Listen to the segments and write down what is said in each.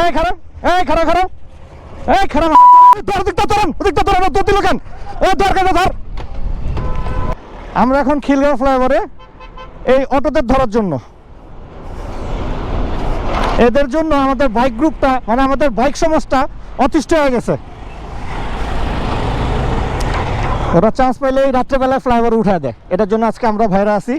এই খারাপ, এই খারাপ খারাপ, এই খারাপ, ওদিকটা ধরেন, ওদিকটা ধরেন, দৌড় দিল কেন? ও ধর কেন ধর। আমরা এখন খিলগাঁও ফ্লাইওভারে এই অটোদের ধরার জন্য, এদের জন্য আমাদের বাইক গ্রুপটা, মানে আমাদের বাইক সমাজটা অতিষ্ঠ হয়ে গেছে। ওরা চান্স পাইলে এই রাত্রেবেলায় ফ্লাইওভার উঠা দেয়। এটার জন্য আজকে আমরা ভাইরা আছি।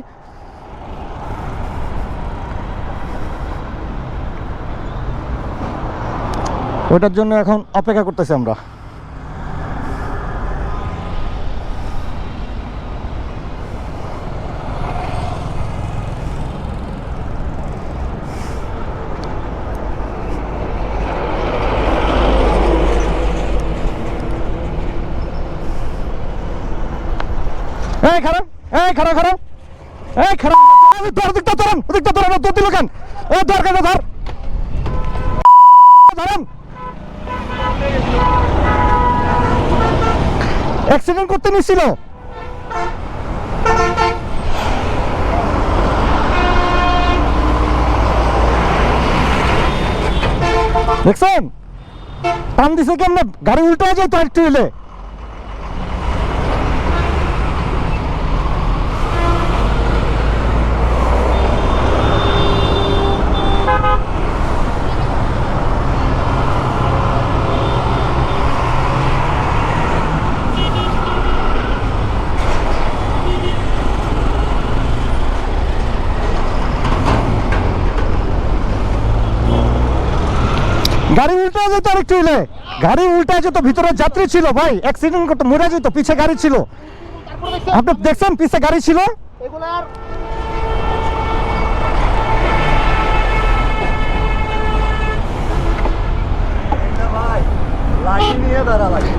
ওটার জন্য এখন অপেক্ষা করতেছি আমরা। এই খারাপ, এই খারাপ খারাপ, এই খারাপ, ওদিকটা ধরেন, ওদিকটা ধরেন, দৌড় দিল কেন? ও ধর কেন ধর, ধরেন। অ্যাক্সিডেন্ট করতে নিছিল। দেখছেন টান দিছে কেমন? গাড়ি উল্টো হয়ে যায় তো একটু হলে। গাড়ি উল্টা যেত আর একটু হলে, গাড়ি উল্টা যেত, ভিতরে যাত্রী ছিল ভাই, অ্যাক্সিডেন্ট করতে মরে যেত। পিছে গাড়ি ছিল, আপনি দেখছেন পিছে গাড়ি ছিল।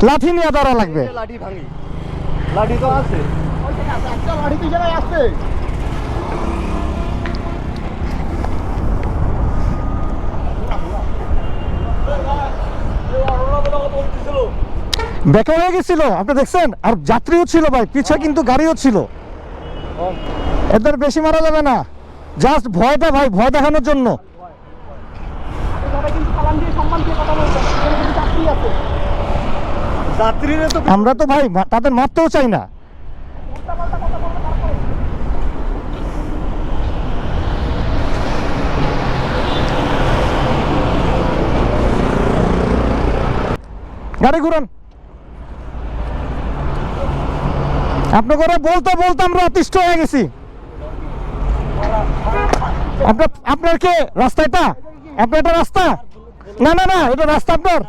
লাঠি নিয়ে দাঁড়া লাগবে। লাঠি তো আছে, লাঠি তো জায়গায় আছে। বেঁকে হয়ে গেছিল, আপনি দেখছেন। আর যাত্রীও ছিল ভাই, পিছে কিন্তু গাড়িও ছিল। এদের বেশি মারা যাবে না, জাস্ট ভয়টা ভাই, ভয় দেখানোর জন্য। আমরা তো ভাই তাদের মারতেও চাই না। গাড়ি ঘুরান। আপনার করে বলতে বলতে আমরা অতিষ্ঠ হয়ে গেছি। আপনার কে রাস্তা এটা? আপনার এটা রাস্তা? না না না, এটা রাস্তা আপনার?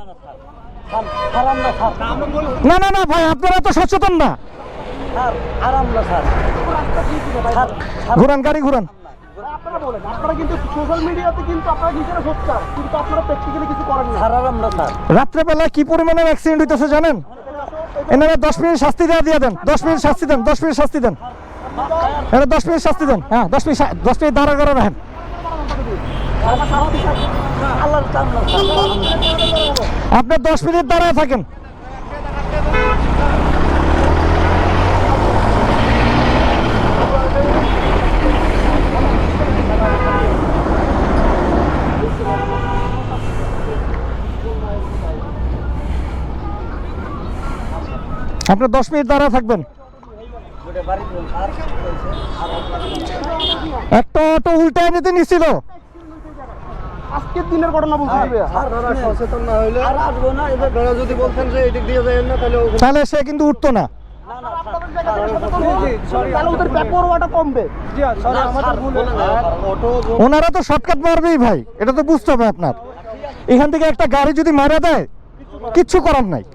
না না না ভাই, আপনারা তো সচেতন না। ঘুরান, গাড়ি ঘুরান। আপনারা বলেন, আপনারা কিন্তু সোশ্যাল মিডিয়াতে কিন্তু আপনারা নিজেরা সোচ্চার, কিন্তু আপনারা প্র্যাকটিক্যালি কিছু করেন না। রাত্রেবেলায় কি পরিমাণে অ্যাক্সিডেন্ট হইতেছে জানেন? এনারা 10 মিনিট শাস্তি দিয়ে দেন, 10 মিনিট শাস্তি দেন, 10 মিনিট শাস্তি দেন, এরা 10 মিনিট শাস্তি দেন। হ্যাঁ, 10 মিনিট দাঁড়া করে রাখেন। আপনি 10 মিনিট দাঁড়ায় থাকেন। আপনি 10 মিনিট দাঁড়ায় থাকবেন। একটা অটো উল্টায় নিতে নিছিল। আজকের দিনের ঘটনা বলতে হবে। সচেতন না হইলে আর আসবো না। এবার যদি বলতেন যে এদিক দিয়ে যাবেন না, তাহলে সে কিন্তু উঠতো না। ওনারা তো শর্টকাট মারবেই ভাই, এটা তো বুঝতে হবে আপনার। এখান থেকে একটা গাড়ি যদি মারা দেয়, কিচ্ছু করার নাই।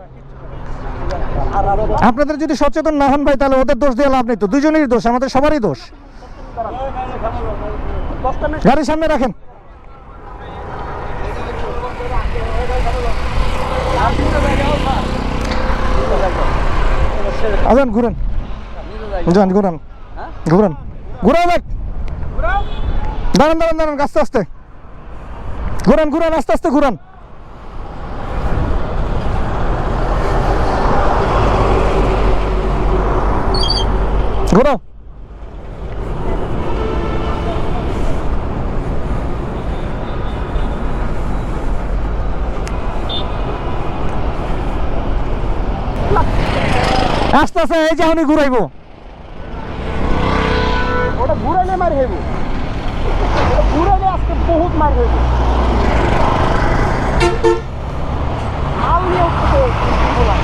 আপনাদের যদি সচেতন না হন ভাই, তাহলে ওদের দোষ দিয়ে লাভ নেই তো। দুজনেরই দোষ, আমাদের সবারই দোষ। গাড়ির সামনে রাখেন। আজান ঘুরেন, যান ঘুরান, ঘুরান, ঘুরান, দাঁড়ান দাঁড়ান দাঁড়ান, আস্তে আস্তে ঘুরান, ঘুরান, আস্তে আস্তে ঘুরান। ঘুরাও। আস্তে আস্তে এই যে উনি ঘুরাইবো। ওটা ঘুরাইলে মার হইব, ঘুরাইলে আজকে বহুত মার হইব। আল নিয়ে উঠতে বলা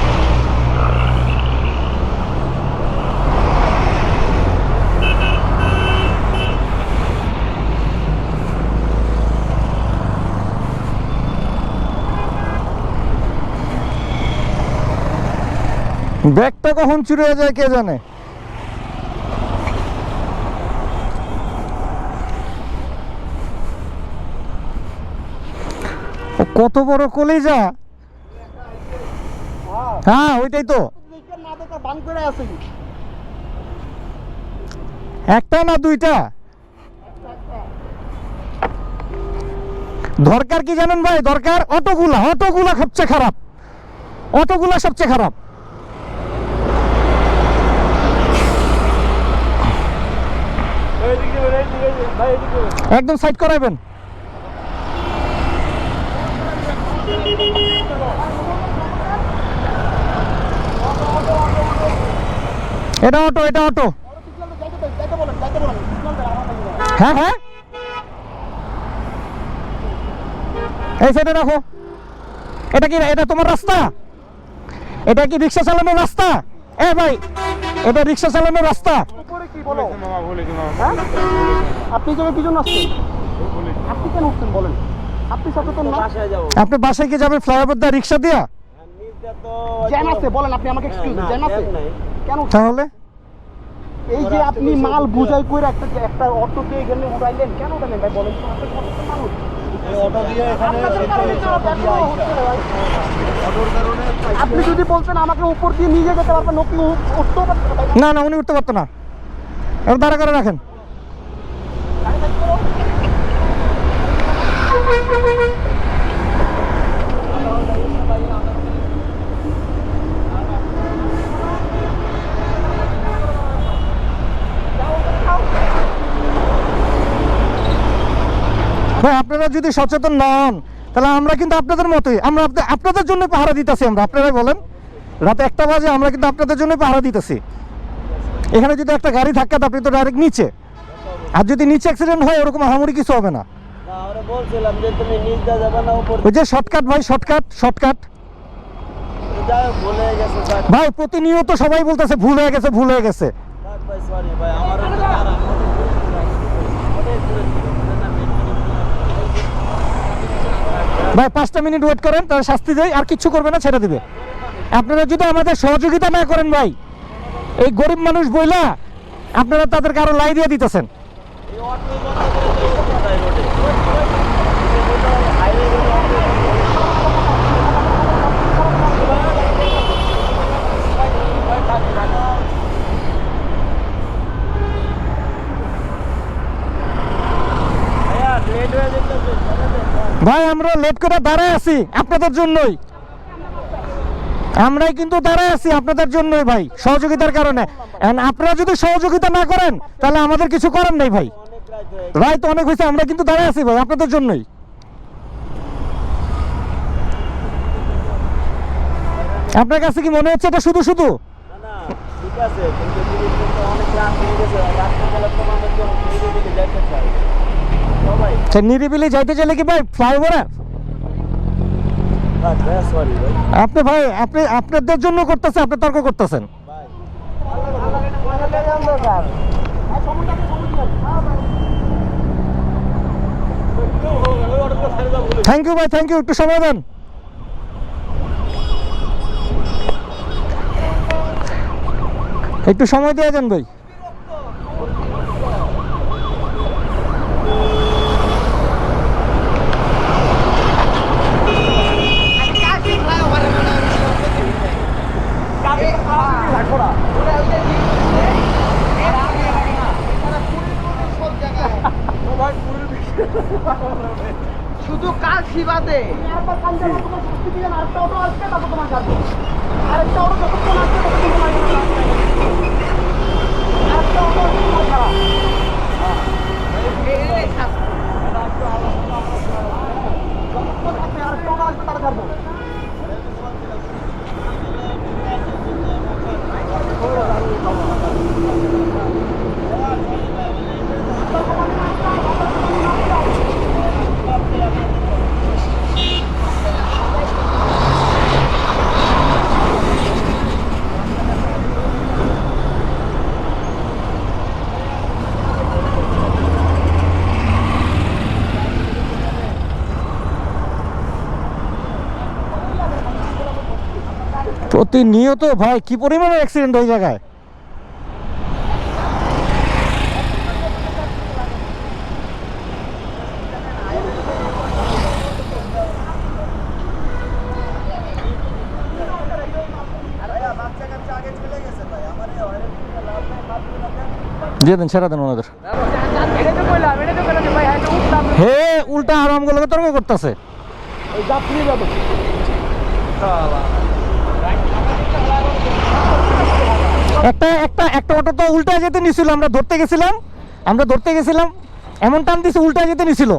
ব্যাগটা কখন চুরি হয়ে যায় কে জানে। ও কত বড় কলিজা। হ্যাঁ ওইটাই তো, না দেখা বান করে আছে। একটা না দুইটা। দরকার কি জানেন ভাই, দরকার অটোগুলা, অটোগুলা সবচেয়ে খারাপ, অটোগুলা সবচেয়ে খারাপ। একদম সাইড করাবেন। এটা অটো, এটা অটো। হ্যাঁ হ্যাঁ এই সাইডে রাখো। এটা কি, এটা তোমার রাস্তা? এটা কি রিক্সা চালানোর রাস্তা? এ ভাই এটা রিক্সা চালানোর রাস্তা? কি বলো হ্যাঁ? আপনি যাবে কি জন্য আসছেন? আপনি কেন উঠছেন বলেন? আপনি সচেতন না? আপনি বাসায় কি যাবেন ফ্লাইওভার দিয়ে রিক্সা দিয়া? জ্যাম আছে বলেন, আপনি আমাকে এক্সকিউজ জ্যাম আছে কেন? তাহলে এই যে আপনি মাল বুঝাই করে একটা অটো দিয়ে এখানে উড়াইলেন, কেন উড়াইলেন ভাই বলেন তো? আপনি সচেতন মানুষ, অটো দিয়ে এখানে আপনি যদি বলতেন আমাকে উপর দিয়ে নিয়ে যেতে পারবেন, ও কি উঠতেও পারতেন? না না উনি উঠতে পারতো না। এবার দাঁড়া করে রাখেন। ভাই আপনারা যদি সচেতন নন তাহলে আমরা কিন্তু আপনাদের মতোই, আমরা আপনাদের জন্য পাহারা দিতেছি। আমরা আপনারাই বলেন, রাতে 1টা বাজে আমরা কিন্তু আপনাদের জন্য পাহারা দিতেছি। এখানে যদি একটা গাড়ি ধাক্কা দেয় আপনি তো ডাইরেক্ট নিচে, আর যদি নিচে অ্যাক্সিডেন্ট হয় ওরকম আহামরি কিছু হবে না। বলছিলাম যে তুমি নিচ দিয়ে যাবে না উপর? ওই যে শর্টকাট ভাই, শর্টকাট শর্টকাট। ভুলে গেছে ভাই প্রতিনিয়ত সবাই বলতেছে ভুল হয়ে গেছে, ভুল হয়ে গেছে। ভাই সরি ভাই, আমার ভাই 5টা মিনিট ওয়েট করেন, তার শাস্তি দেয়, আর কিচ্ছু করবে না, ছেড়ে দিবে। আপনারা যদি আমাদের সহযোগিতা না করেন ভাই, এই গরিব মানুষ বইলা আপনারা তাদেরকে আরো লাই দিয়ে দিতেছেন। ভাই আমরা লেট করে দাঁড়ায় আছি আপনাদের জন্যই, আমরাই কিন্তু দাঁড়ায় আছি আপনাদের জন্যই ভাই, সহযোগিতার কারণে। আপনারা যদি সহযোগিতা না করেন তাহলে আমাদের কিছু করার নেই ভাই। রায় তো অনেক হয়েছে, আমরা কিন্তু দাঁড়ায় আছি ভাই আপনাদের জন্যই। আপনার কাছে কি মনে হচ্ছে এটা শুধু শুধু? নিরিবিলি যাইতে চাইলে কি ভাই ফ্লাইওভারে? আপনি ভাই আপনি আপনাদের জন্য করতেছেন, আপনি তর্ক করতেছেন। থ্যাংক ইউ ভাই, থ্যাংক ইউ, একটু সময় দেন। একটু সময় দিয়ে যান ভাই। শুধু কাল শিবাদে আরেকটা অটো আসবে, তারপর তোমার যাবো। আরেকটা অটো যতক্ষণ আসবে ততক্ষণ তোমার আরেকটা অটো আসবে তারা যাবো। প্রতিনিয়ত ভাই কি পরিমাণে অ্যাক্সিডেন্ট ওই জায়গায়। দিয়ে দেন, সেরা দেন ওনাদের। হে উল্টা আরাম গুলোকে তর্ক করতেছে। একটা একটা একটা অটো তো উল্টা যেতে নিছিল, আমরা ধরতে গেছিলাম এমন টান দিছে উল্টা যেতে নিছিল।